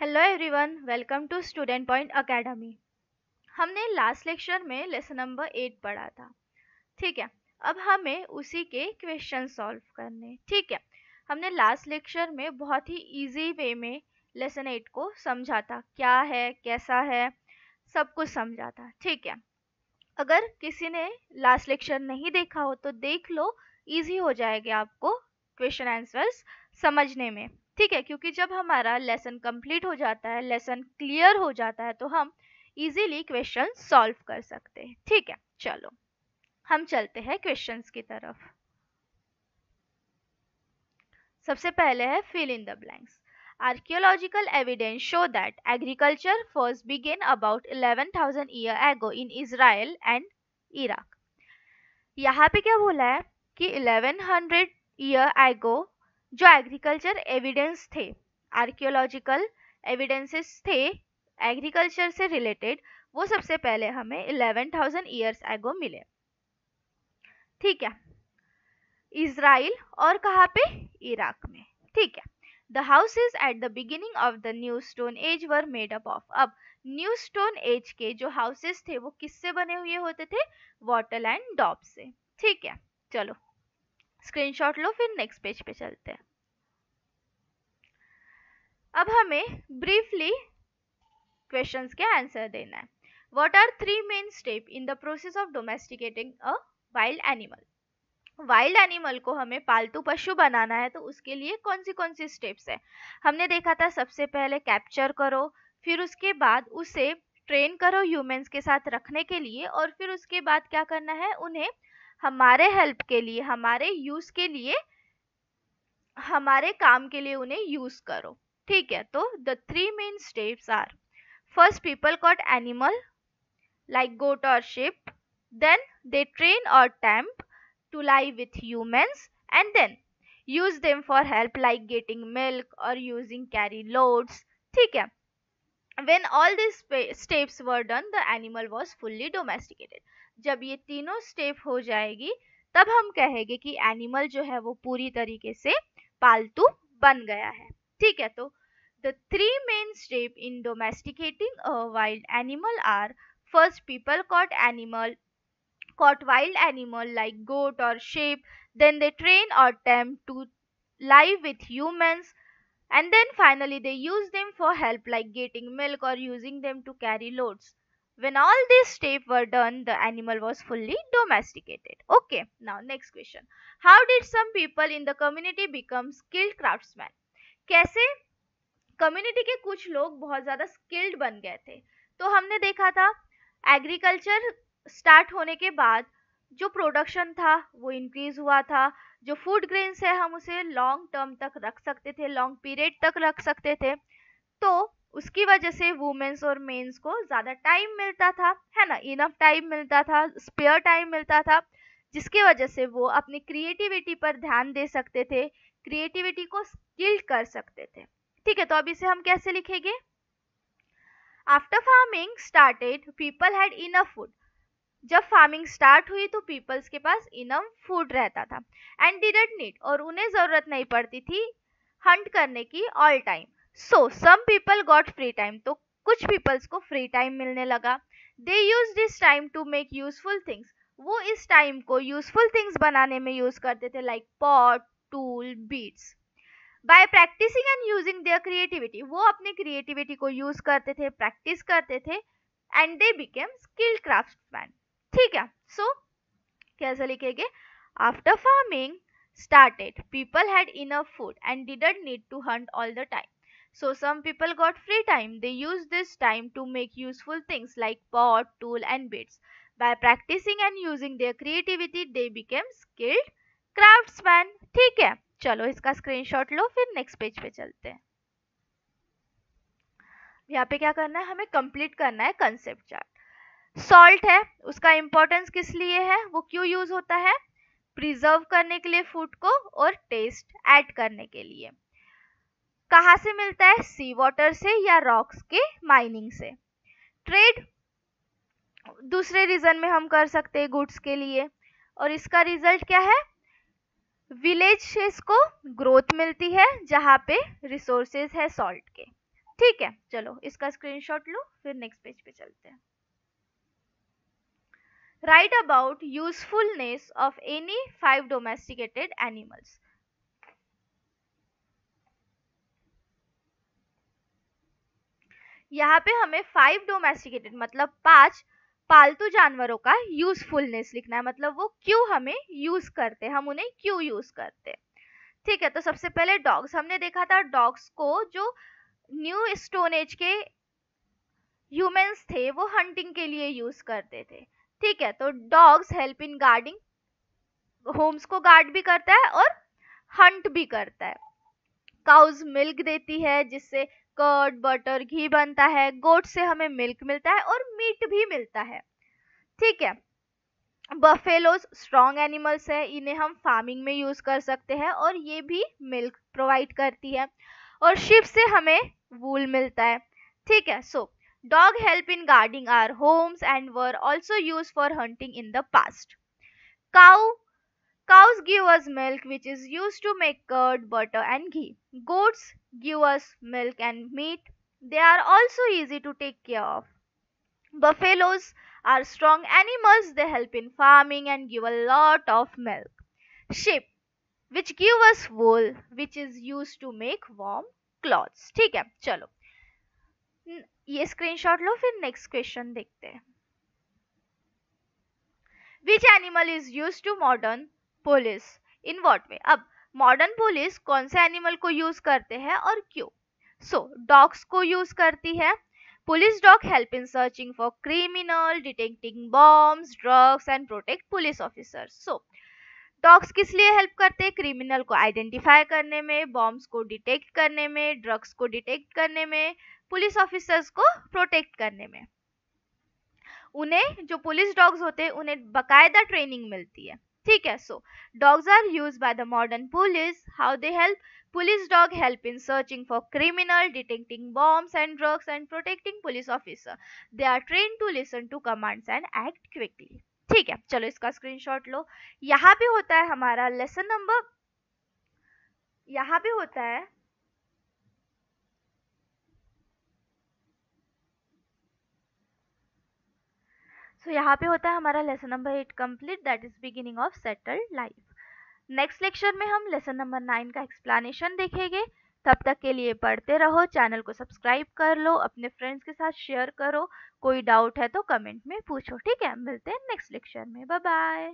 Hello everyone, welcome to student point academy. हमने last lecture में lesson number 8 पढ़ा था। ठीक है, अब हमें उसी के क्वेश्चन सॉल्व करने। ठीक है, हमने लास्ट लेक्चर में बहुत ही इजी वे में लेसन 8 को समझा था, क्या है कैसा है सब कुछ समझा था। ठीक है, अगर किसी ने लास्ट लेक्चर नहीं देखा हो तो देख लो, इजी हो जाएगा आपको क्वेश्चन आंसर्स समझने में। ठीक है, क्योंकि जब हमारा लेसन कंप्लीट हो जाता है, लेसन क्लियर हो जाता है, तो हम इजीली क्वेश्चन सॉल्व कर सकते हैं। ठीक है, चलो हम चलते हैं क्वेश्चंस की तरफ। सबसे पहले है fill in the blanks. Archaeological evidence show that agriculture first began about 11,000 years ago in Israel and Iraq. यहाँ पे क्या बोला है कि 1100 ईयर एगो जो एग्रीकल्चर एविडेंस थे, आर्कियोलॉजिकल एविडेंसेस थे एग्रीकल्चर से रिलेटेड, वो सबसे पहले हमें 11,000 ईयर्स एगो मिले। ठीक है, इजराइल और कहाँ पे, इराक में। ठीक है, the houses at the beginning of the new stone age were made up of. अब न्यू स्टोन एज के जो हाउसेस थे वो किससे बने हुए होते थे, वॉटल एंड डॉब से। ठीक है, चलो स्क्रीनशॉट लो, फिर नेक्स्ट पेज पे चलते हैं। अब हमें ब्रीफली क्वेश्चंस के आंसर देना है। What are 3 main step in the process of domesticating a wild animal. Wild animal को हमें पालतू पशु बनाना है, तो उसके लिए कौन सी स्टेप्स है। हमने देखा था सबसे पहले कैप्चर करो, फिर उसके बाद उसे ट्रेन करो ह्यूमंस के साथ रखने के लिए, और फिर उसके बाद क्या करना है, उन्हें हमारे हेल्प के लिए, हमारे यूज के लिए, हमारे काम के लिए उन्हें यूज करो। ठीक है, तो the 3 main steps are, first people caught animal like goat or sheep, then they train or tempt to lie with humans, and then use them for help like getting milk or using carry loads. ठीक है, when all these steps were done, the animal was fully domesticated. जब ये तीनों step हो जाएगी तब हम कहेंगे कि एनिमल जो है वो पूरी तरीके से पालतू बन गया है। ठीक है, तो the 3 main steps in domesticating a wild animal are, first people caught wild animal like goat or sheep, then they train or tempt to live with humans, and then finally they use them for help like getting milk or using them to carry loads. When all these steps were done, the animal was fully domesticated. Okay, now next question. How did some people in the community become skilled craftsmen? कैसे community के कुछ लोग बहुत ज्यादा skilled बन गए थे। तो हमने देखा था एग्रीकल्चर स्टार्ट होने के बाद जो प्रोडक्शन था वो इंक्रीज हुआ था, जो फूड ग्रेन्स है हम उसे लॉन्ग टर्म तक रख सकते थे, लॉन्ग पीरियड तक रख सकते थे, तो उसकी वजह से वुमेन्स और मेंस को ज्यादा टाइम मिलता था, है ना, इनफ टाइम मिलता था, स्पेयर टाइम मिलता था, जिसकी वजह से वो अपनी क्रिएटिविटी पर ध्यान दे सकते थे, क्रिएटिविटी को स्किल्ड कर सकते थे। ठीक है, तो अब इसे हम कैसे लिखेंगे, after farming started people had enough food. जब फार्मिंग स्टार्ट हुई तो पीपल्स के पास इनफ फूड रहता था, एंड डिडंट नीड, और उन्हें जरूरत नहीं पड़ती थी हंट करने की all time. So some people got free time, तो कुछ पीपल्स को फ्री टाइम मिलने लगा। They use this time to make useful things, वो इस टाइम को यूजफुल थिंग्स बनाने में यूज करते थे, like pot, tool, beads. By practicing and using their creativity, वो अपनी क्रिएटिविटी को यूज करते थे, प्रैक्टिस करते थे, and they became skilled craftsman. ठीक है, सो कैसे लिखेंगे, after farming started people had enough food and didn't need to hunt all the time, so some people got free time. They used this time to make useful things like pot, tool and beads. By practicing and using their creativity they became skilled craftsmen. ठीक है, चलो इसका screenshot लो, फिर next page पे चलते हैं। यहाँ पे क्या करना है, हमें कंप्लीट करना है कंसेप्ट चार्ट। सॉल्ट है, उसका इंपॉर्टेंस किस लिए है, वो क्यों यूज होता है, प्रिजर्व करने के लिए फूड को और टेस्ट ऐड करने के लिए। कहाँ से मिलता है, सी वाटर से या रॉक्स के माइनिंग से। ट्रेड दूसरे रीजन में हम कर सकते हैं गुड्स के लिए, और इसका रिजल्ट क्या है, विलेजेस को ग्रोथ मिलती है जहाँ पे रिसोर्सेज है सॉल्ट के। ठीक है, चलो इसका स्क्रीनशॉट लो, फिर नेक्स्ट पेज पे चलते हैं। Right about usefulness of any 5 domesticated animals. यहाँ पे हमें 5 डोमेस्टिकेटेड मतलब 5 पालतू जानवरों का यूजफुलनेस लिखना है, मतलब वो क्यों हमें यूज करते हैं, हम उन्हें क्यों यूज करते हैं। ठीक है, तो सबसे पहले डॉग्स, हमने देखा था डॉग्स को जो न्यू स्टोन एज के ह्यूमंस थे वो हंटिंग के लिए यूज करते थे। ठीक है, तो dogs help in guarding, homes को गार्ड भी करता है और हंट भी करता है। काउज मिल्क देती है जिससे कर्ड, बटर, घी बनता है। गोट से हमें मिल्क मिलता है और मीट भी मिलता है। ठीक है, बफेलोज स्ट्रॉन्ग एनिमल्स है, इन्हें हम फार्मिंग में यूज कर सकते हैं और ये भी मिल्क प्रोवाइड करती है। और शिप से हमें वूल मिलता है। ठीक है, so dog help in guarding our homes and were also used for hunting in the past. Cows give us milk which is used to make curd, butter and ghee. Goats give us milk and meat. They are also easy to take care of. Buffaloes are strong animals. They help in farming and give a lot of milk. Sheep which give us wool which is used to make warm clothes. ठीक है, चलो ये screenshot लो, फिर next question देखते हैं। Which animal is used to modern police? In what way? अब modern police कौन से एनिमल को यूज करते हैं और क्यों? डॉग्स को यूज करती है। Police dog help in searching for criminal, detecting bombs, drugs and protect police officers. Dogs किस लिए हेल्प करते हैं? क्रिमिनल को आइडेंटिफाई करने में, बॉम्ब्स को डिटेक्ट करने में, ड्रग्स को डिटेक्ट करने में, पुलिस ऑफिसर्स को प्रोटेक्ट करने में। उन्हें जो पुलिस डॉग्स होते हैं उन्हें बकायदा ट्रेनिंग मिलती है। ठीक है, dogs are used by the modern police. How they help? Police dog help in searching for criminal, detecting bombs and drugs and protecting police officer. They are trained to listen to commands and act quickly. ठीक है, चलो इसका screenshot लो। यहाँ पे होता है हमारा lesson number, यहाँ पे होता है यहाँ पे होता है हमारा lesson number 8 complete, that is beginning of settled life. Next lecture में हम लेसन नंबर 9 का एक्सप्लेनेशन देखेंगे। तब तक के लिए पढ़ते रहो, चैनल को सब्सक्राइब कर लो, अपने फ्रेंड्स के साथ शेयर करो, कोई डाउट है तो कमेंट में पूछो। ठीक है, मिलते हैं नेक्स्ट लेक्चर में, बाय बाय।